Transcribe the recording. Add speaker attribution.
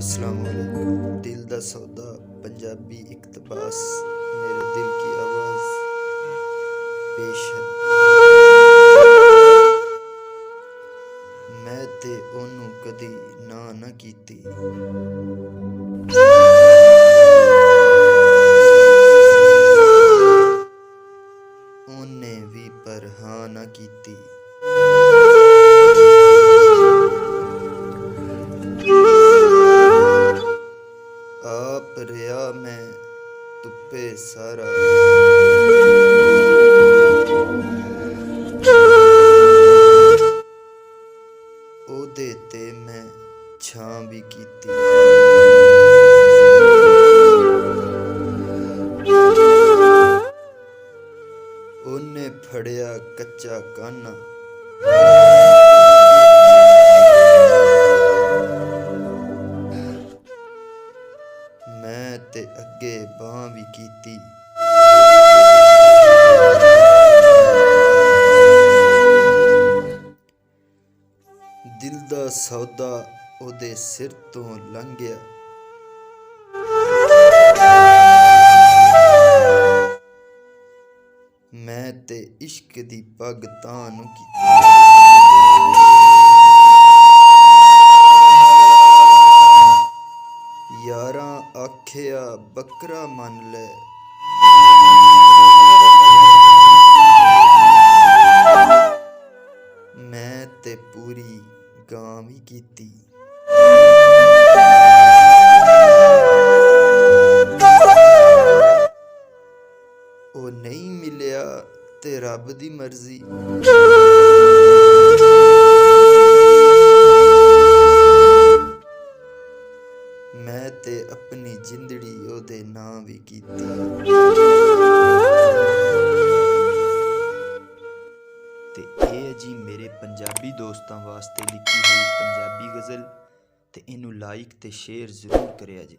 Speaker 1: अस्सलाम वालेकुम। दिल दा सौदा पंजाबी इकतबास मेरे दिल की आवाज़ पेश है। मैं ते ओनू कदी ना कीती, ओने भी पर हाँ ना कीती। आप रिया मैं तुप्पे सारा, ओदे ते मैं छां भी कीती। ओने फड़िया कच्चा काना, मैं ते अगे बां भी कीती। दिल दा सौदा ओदे सिर तो लंघिया, मैं ते इश्क दी पग तां नूं कीती। यारां आखिया बकरा मन ले, मैं ते पूरी गां भी कीती। ओ नहीं मिलिया ते रब दी मर्जी, मैं ते अपनी जिंदड़ी ओदे नां भी कीती। ते ਇਹ ਜੀ ਮੇਰੇ ਪੰਜਾਬੀ ਦੋਸਤਾਂ ਵਾਸਤੇ ਲਿਖੀ ਹੋਈ ਪੰਜਾਬੀ ਗਜ਼ਲ, ਤੇ ਇਹਨੂੰ ਲਾਈਕ ਤੇ ਸ਼ੇਅਰ ਜ਼ਰੂਰ ਕਰਿਆ ਜੇ।